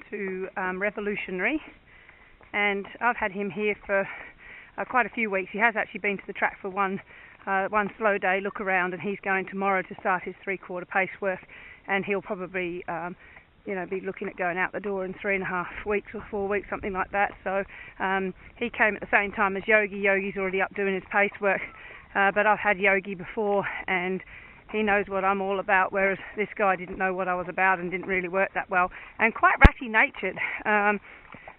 to Revolutionary, and I've had him here for quite a few weeks. He has actually been to the track for one slow day look around, and he's going tomorrow to start his 3/4 pace work, and he'll probably be looking at going out the door in 3.5 weeks or 4 weeks, something like that. So he came at the same time as Yogi. Yogi's already up doing his pace work, but I've had Yogi before, and he knows what I'm all about, whereas this guy didn't know what I was about and didn't really work that well, and quite ratty-natured, a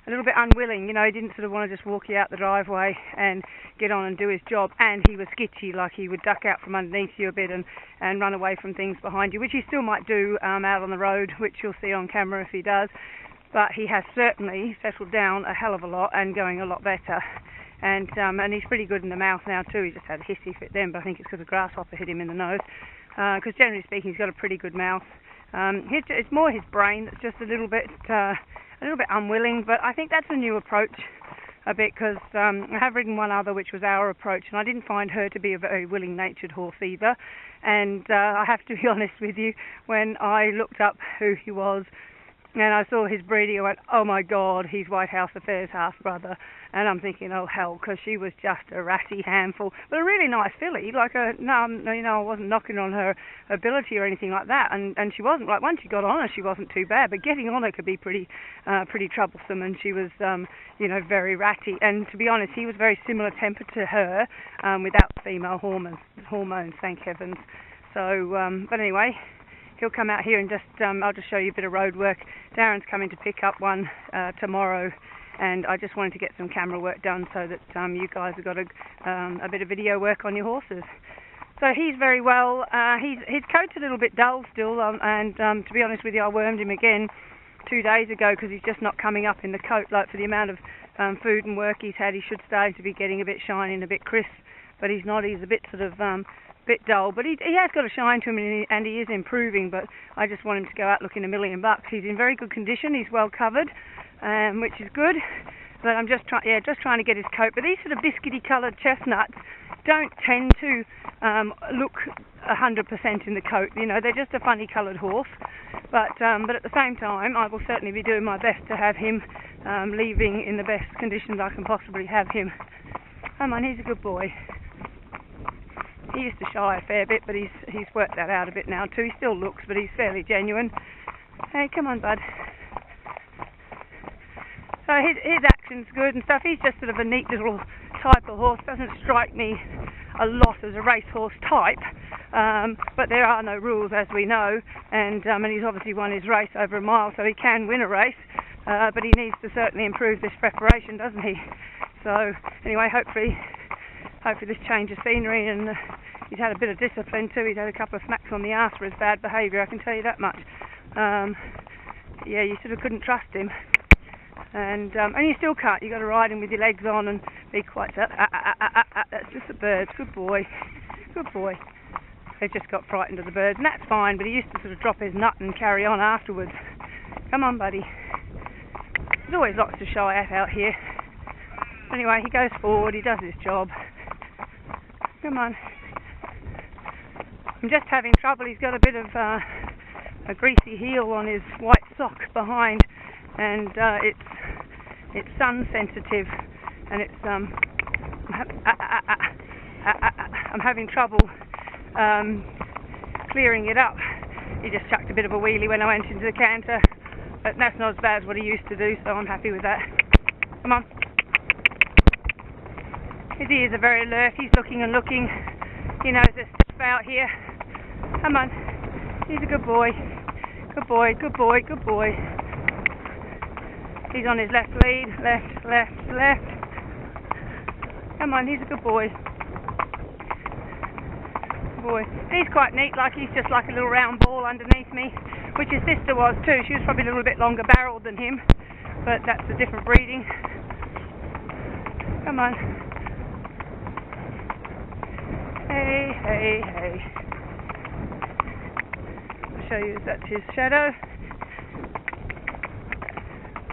little bit unwilling. He didn't sort of want to just walk you out the driveway and get on and do his job, and he was skitchy, like he would duck out from underneath you a bit and run away from things behind you, which he still might do out on the road, which you'll see on camera if he does, but he has certainly settled down a hell of a lot and going a lot better. And he's pretty good in the mouth now too. He just had a hissy fit then, but I think it's because a grasshopper hit him in the nose. Because generally speaking, he's got a pretty good mouth. It's more his brain that's just a little bit unwilling. But I think that's a new approach a bit, because I have ridden one other, which was our approach, and I didn't find her to be a very willing-natured horse either. And I have to be honest with you, when I looked up who he was, and I saw his breeding, I went, oh my God, he's White House Affairs half-brother. And I'm thinking, oh hell, because she was just a ratty handful, but a really nice filly. I wasn't knocking on her ability or anything like that, and she wasn't. Like, once she got on her, she wasn't too bad, but getting on her could be pretty troublesome, and she was, very ratty. And to be honest, he was very similar temper to her, without female hormones, thank heavens. So, but anyway, he'll come out here and I'll just show you a bit of road work. Darren's coming to pick up one tomorrow, and I just wanted to get some camera work done so that you guys have got a bit of video work on your horses. So he's very well. His coat's a little bit dull still, and to be honest with you, I wormed him again 2 days ago because he's just not coming up in the coat. Like, for the amount of food and work he's had, he should start to be getting a bit shiny and a bit crisp, but he's not. He's a bit sort of bit dull, but he has got a shine to him, and he is improving. But I just want him to go out looking $1 million. He's in very good condition. He's well covered, which is good. But I'm just trying to get his coat. But these sort of biscuity coloured chestnuts don't tend to look 100% in the coat. They're just a funny coloured horse. But at the same time, I will certainly be doing my best to have him leaving in the best conditions I can possibly have him. Come on, he's a good boy. He used to shy a fair bit, but he's worked that out a bit now too. He still looks, but he's fairly genuine. Hey, come on, bud. So his action's good and stuff. He's just sort of a neat little type of horse. Doesn't strike me a lot as a racehorse type, but there are no rules, as we know. And he's obviously won his race over a mile, so he can win a race. But he needs to certainly improve this preparation, doesn't he? So anyway, hopefully this change of scenery, and he's had a bit of discipline too. He's had a couple of smacks on the arse for his bad behaviour, I can tell you that much. You sort of couldn't trust him, and you still can't. You've got to ride him with your legs on and be quite that's just the birds. Good boy. They just got frightened of the birds, and that's fine, but he used to sort of drop his nut and carry on afterwards. Come on, buddy. There's always lots to shy at out here. Anyway, he goes forward, he does his job. Come on. I'm just having trouble. He's got a bit of a greasy heel on his white sock behind, and it's sun sensitive, and it's I'm having trouble clearing it up. He just chucked a bit of a wheelie when I went into the canter, but that's not as bad as what he used to do, so I'm happy with that. Come on. His ears are very alert. He's looking and looking. He knows there's stuff out here. Come on. He's a good boy. Good boy. He's on his left lead. Left. Come on, he's a good boy. He's quite neat, like he's just like a little round ball underneath me, which his sister was too. She was probably a little bit longer barreled than him, but that's a different breeding. Come on. Hey. I'll show you that's his shadow.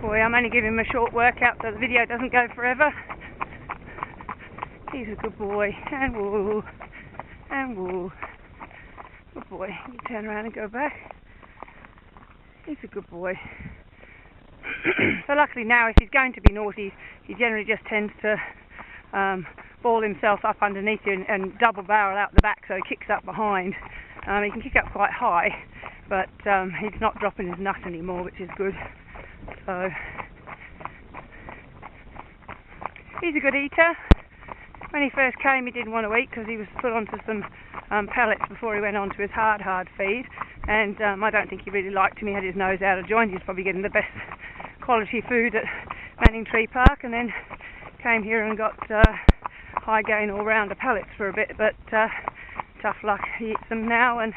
Boy, I'm only giving him a short workout so the video doesn't go forever. He's a good boy. And woo. Good boy. You turn around and go back. He's a good boy. So luckily now, if he's going to be naughty, he generally just tends to ball himself up underneath you and double barrel out the back, so he kicks up behind. He can kick up quite high, but he's not dropping his nut anymore, which is good. So he's a good eater. When he first came, he didn't want to eat because he was put onto some pellets before he went on to his hard feed, and I don't think he really liked him. He had his nose out of joint. He was probably getting the best quality food at Manning Tree Park, and then came here and got high gain all rounder pellets for a bit, but tough luck, he eats them now, and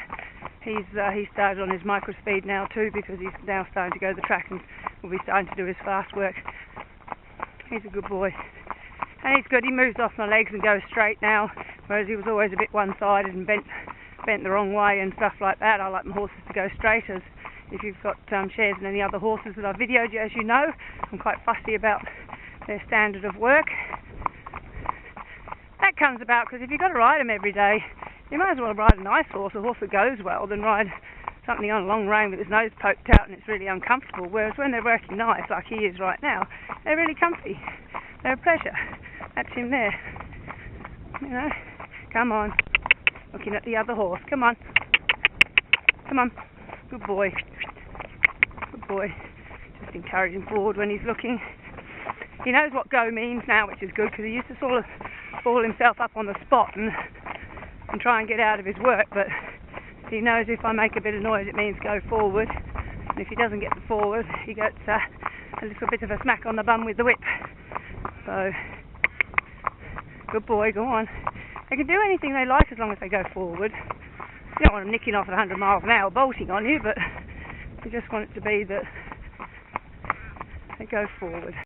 he's started on his micro speed now too, because he's now starting to go to the track and will be starting to do his fast work. He's a good boy, and he's good. He moves off my legs and goes straight now, whereas he was always a bit one-sided and bent the wrong way and stuff like that. I like my horses to go straight, as if you've got shares in any other horses that I've videoed you, as you know, I'm quite fussy about their standard of work. That comes about because if you've got to ride them every day, you might as well ride a nice horse, a horse that goes well, than ride something on a long rein with his nose poked out and it's really uncomfortable. Whereas when they're working nice, like he is right now, they're really comfy. They're a pleasure. That's him there. You know, come on. Looking at the other horse. Come on. Come on. Good boy. Good boy. Just encourage him forward when he's looking. He knows what go means now, which is good, because he used to sort of ball himself up on the spot and try and get out of his work, but he knows if I make a bit of noise it means go forward, and if he doesn't get the forward he gets a little bit of a smack on the bum with the whip. So good boy, go on. They can do anything they like as long as they go forward. You don't want them nicking off at 100 miles an hour bolting on you, but you just want it to be that they go forward.